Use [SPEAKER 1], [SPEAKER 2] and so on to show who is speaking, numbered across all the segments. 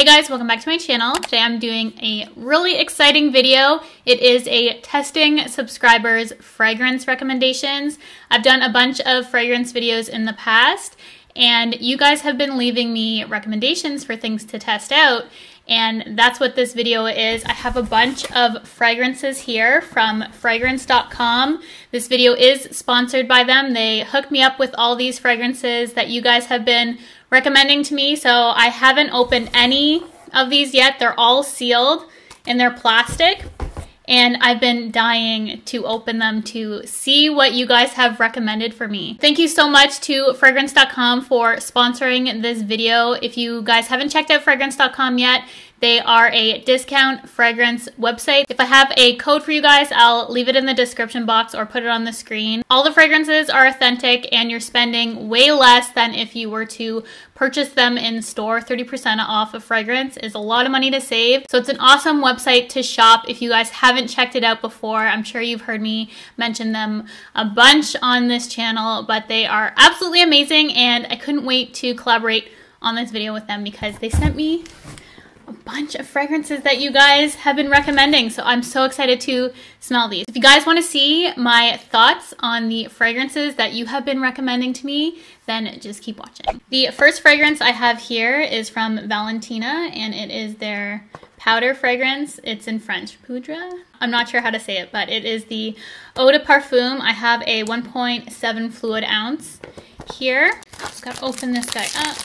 [SPEAKER 1] Hey guys, welcome back to my channel. Today I'm doing a really exciting video. It is a testing subscribers fragrance recommendations. I've done a bunch of fragrance videos in the past and you guys have been leaving me recommendations for things to test out, and that's what this video is. I have a bunch of fragrances here from fragrance.com. This video is sponsored by them. They hooked me up with all these fragrances that you guys have been recommending to me, so I haven't opened any of these yet. They're all sealed and they're plastic, and I've been dying to open them to see what you guys have recommended for me. Thank you so much to fragrance.com for sponsoring this video. If you guys haven't checked out fragrance.com yet, they are a discount fragrance website. If I have a code for you guys, I'll leave it in the description box or put it on the screen. All the fragrances are authentic and you're spending way less than if you were to purchase them in store. 30% off a fragrance is a lot of money to save. So it's an awesome website to shop if you guys haven't checked it out before. I'm sure you've heard me mention them a bunch on this channel, but they are absolutely amazing and I couldn't wait to collaborate on this video with them because they sent me a bunch of fragrances that you guys have been recommending, so I'm so excited to smell these. If you guys want to see my thoughts on the fragrances that you have been recommending to me, then just keep watching. The first fragrance I have here is from Valentina, and it is their powder fragrance. It's in French, Poudre. I'm not sure how to say it, but it is the Eau de Parfum. I have a 1.7 fluid ounce here. Just gotta open this guy up.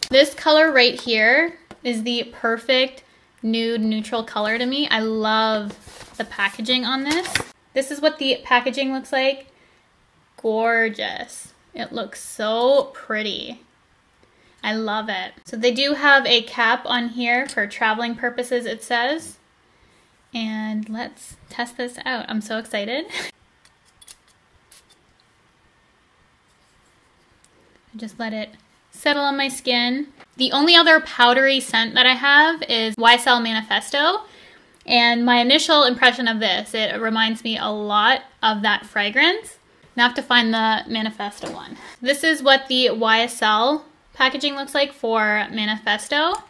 [SPEAKER 1] This color right here is the perfect nude neutral color to me. I love the packaging on this. This is what the packaging looks like. Gorgeous. It looks so pretty. I love it. So they do have a cap on here for traveling purposes, it says. And let's test this out. I'm so excited. I just let it settle on my skin. The only other powdery scent that I have is YSL Manifesto, and my initial impression of this, it reminds me a lot of that fragrance. Now I have to find the Manifesto one. This is what the YSL packaging looks like for Manifesto. I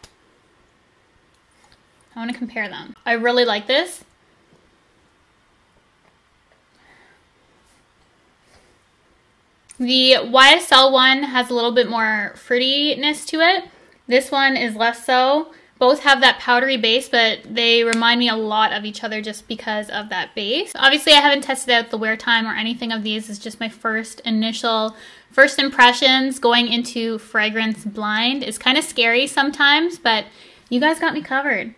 [SPEAKER 1] want to compare them. I really like this. The YSL one has a little bit more fruitiness to it. This one is less so. Both have that powdery base, but they remind me a lot of each other just because of that base. Obviously, I haven't tested out the wear time or anything of these. It's just my first impressions. Going into fragrance blind is kind of scary sometimes, but you guys got me covered.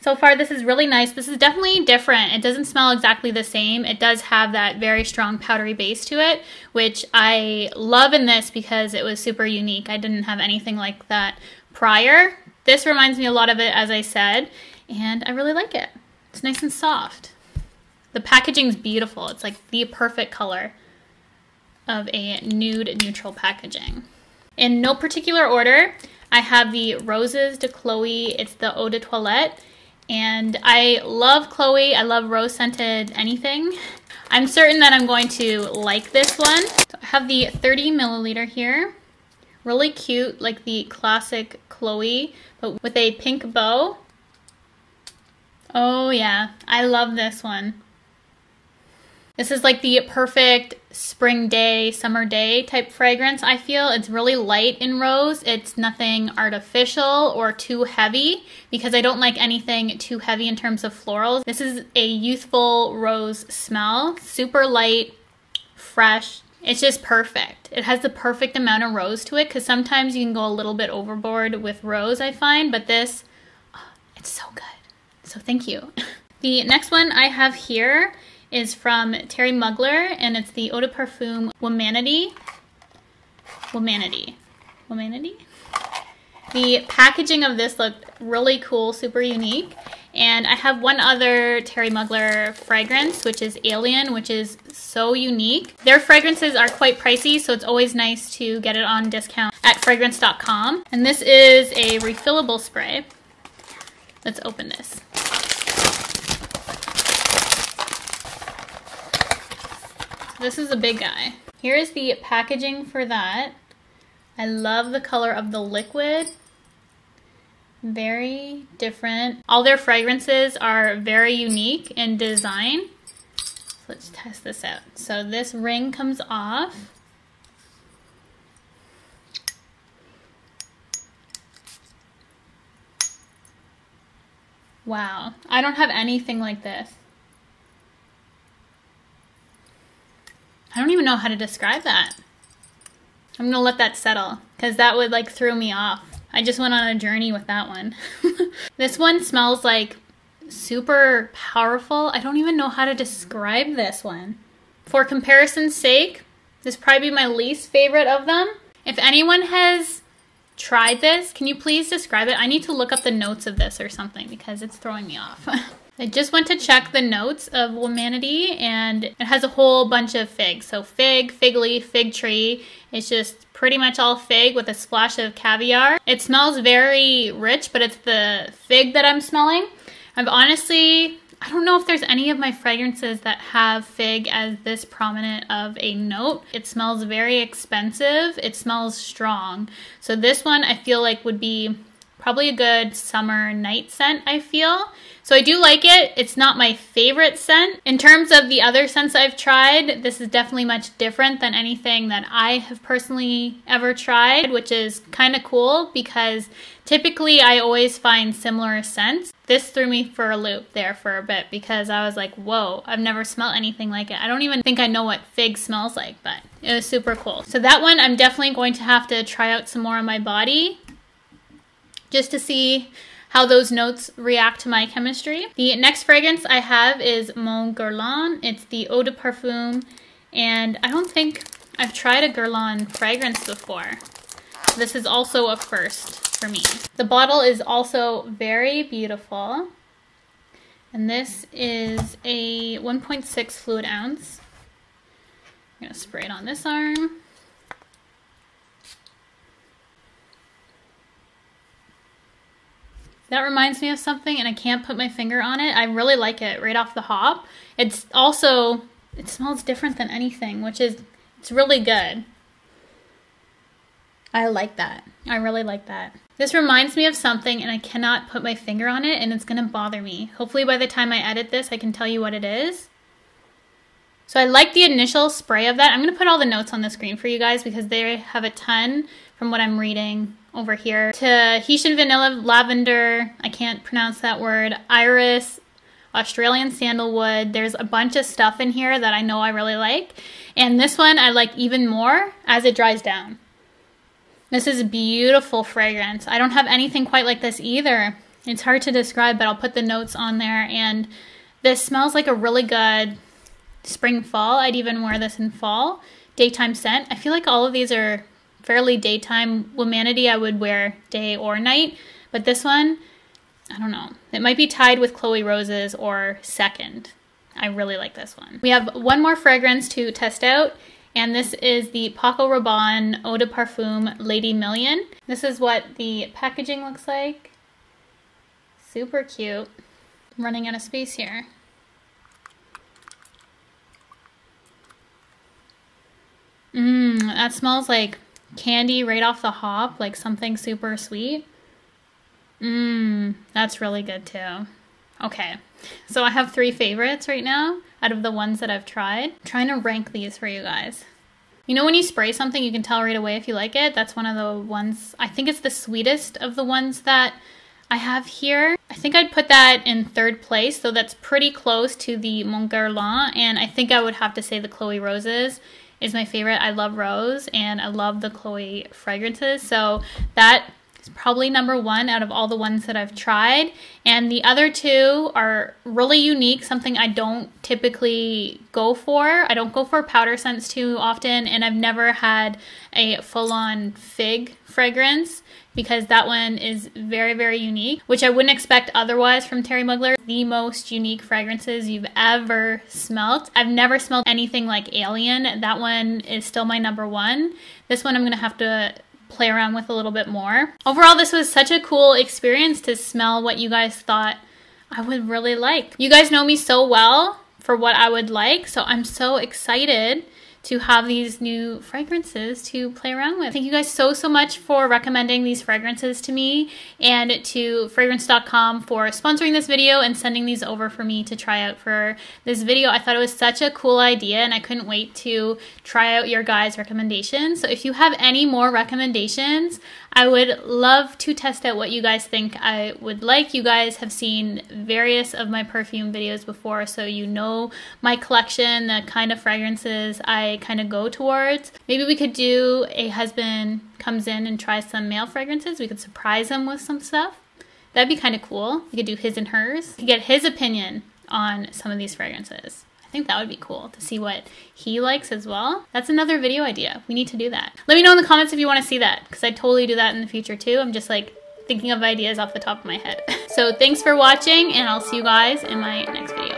[SPEAKER 1] So far, this is really nice. This is definitely different. It doesn't smell exactly the same. It does have that very strong powdery base to it, which I love in this because it was super unique. I didn't have anything like that prior. This reminds me a lot of it, as I said, and I really like it. It's nice and soft. The packaging's beautiful. It's like the perfect color of a nude neutral packaging. In no particular order, I have the Roses de Chloe. It's the Eau de Toilette. And I love Chloe. I love rose scented anything. I'm certain that I'm going to like this one. So I have the 30 milliliter here. Really cute, like the classic Chloe, but with a pink bow. Oh yeah, I love this one. This is like the perfect spring day, summer day type fragrance, I feel. It's really light in rose. It's nothing artificial or too heavy because I don't like anything too heavy in terms of florals. This is a youthful rose smell. Super light, fresh. It's just perfect. It has the perfect amount of rose to it because sometimes you can go a little bit overboard with rose, I find, but this, oh, it's so good. So thank you. The next one I have here is from Thierry Mugler, and it's the Eau de Parfum Womanity. Womanity. The packaging of this looked really cool, super unique. And I have one other Thierry Mugler fragrance, which is Alien, which is so unique. Their fragrances are quite pricey, so it's always nice to get it on discount at fragrance.com. And this is a refillable spray. Let's open this. This is a big guy. Here is the packaging for that. I love the color of the liquid. Very different. All their fragrances are very unique in design. Let's test this out. So this ring comes off. Wow, I don't have anything like this. I don't even know how to describe that. I'm gonna let that settle because that would like throw me off. I just went on a journey with that one. This one smells like super powerful. I don't even know how to describe this one. For comparison's sake, this would probably be my least favorite of them. If anyone has tried this, can you please describe it? I need to look up the notes of this or something because it's throwing me off. I just went to check the notes of Womanity and it has a whole bunch of figs. So fig, fig leaf, fig tree. It's just pretty much all fig with a splash of caviar. It smells very rich, but it's the fig that I'm smelling. I don't know if there's any of my fragrances that have fig as this prominent of a note. It smells very expensive. It smells strong. So this one I feel like would be probably a good summer night scent, I feel. So I do like it. It's not my favorite scent. In terms of the other scents I've tried, this is definitely much different than anything that I have personally ever tried, which is kind of cool because typically I always find similar scents. This threw me for a loop there for a bit because I was like, whoa, I've never smelled anything like it. I don't even think I know what fig smells like, but it was super cool. So that one I'm definitely going to have to try out some more on my body just to see how those notes react to my chemistry. The next fragrance I have is Mon Guerlain. It's the Eau de Parfum, and I don't think I've tried a Guerlain fragrance before. This is also a first for me. The bottle is also very beautiful, and this is a 1.6 fluid ounce. I'm gonna spray it on this arm. That reminds me of something and I can't put my finger on it. I really like it right off the hop. It's also, it smells different than anything, which is, it's really good. I like that. I really like that. This reminds me of something and I cannot put my finger on it and it's gonna bother me. Hopefully by the time I edit this, I can tell you what it is. So I like the initial spray of that. I'm gonna put all the notes on the screen for you guys because they have a ton from what I'm reading over here. Tahitian vanilla, lavender, I can't pronounce that word, iris, Australian sandalwood. There's a bunch of stuff in here that I know I really like. And this one I like even more as it dries down. This is a beautiful fragrance. I don't have anything quite like this either. It's hard to describe, but I'll put the notes on there. And this smells like a really good spring fall. I'd even wear this in fall. Daytime scent. I feel like all of these are fairly daytime. Womanity I would wear day or night, but this one, I don't know. It might be tied with Chloe Rose's or second. I really like this one. We have one more fragrance to test out, and this is the Paco Rabanne Eau de Parfum Lady Million. This is what the packaging looks like. Super cute. I'm running out of space here. That smells like candy right off the hop, like something super sweet. That's really good too. Okay, so I have 3 favorites right now out of the ones that I've tried. I'm trying to rank these for you guys. You know when you spray something, you can tell right away if you like it? That's one of the ones, I think it's the sweetest of the ones that I have here. I think I'd put that in 3rd place, so that's pretty close to the Mon Guerlain, and I think I would have to say the Chloe Roses is my favorite. I love rose and I love the Chloe fragrances, so that is probably number 1 out of all the ones that I've tried. And the other 2 are really unique, something I don't typically go for. I don't go for powder scents too often, and I've never had a full-on fig fragrance because that one is very, very unique, which I wouldn't expect otherwise from Thierry Mugler. The most unique fragrances you've ever smelt. I've never smelled anything like Alien. That one is still my number 1. This one I'm gonna have to play around with a little bit more. Overall, this was such a cool experience to smell what you guys thought I would really like. You guys know me so well for what I would like, so I'm so excited to have these new fragrances to play around with. Thank you guys so much for recommending these fragrances to me, and to fragrance.com for sponsoring this video and sending these over for me to try out for this video. I thought it was such a cool idea, and I couldn't wait to try out your guys' recommendations. So if you have any more recommendations, I would love to test out what you guys think I would like. You guys have seen various of my perfume videos before, so you know my collection, the kind of fragrances I kind of go towards. Maybe we could do a husband comes in and tries some male fragrances. We could surprise him with some stuff. That'd be kind of cool. We could do his and hers. We could get his opinion on some of these fragrances. I think that would be cool to see what he likes as well. That's another video idea. We need to do that. Let me know in the comments if you want to see that, because I'd totally do that in the future too. I'm just like thinking of ideas off the top of my head. So thanks for watching, and I'll see you guys in my next video.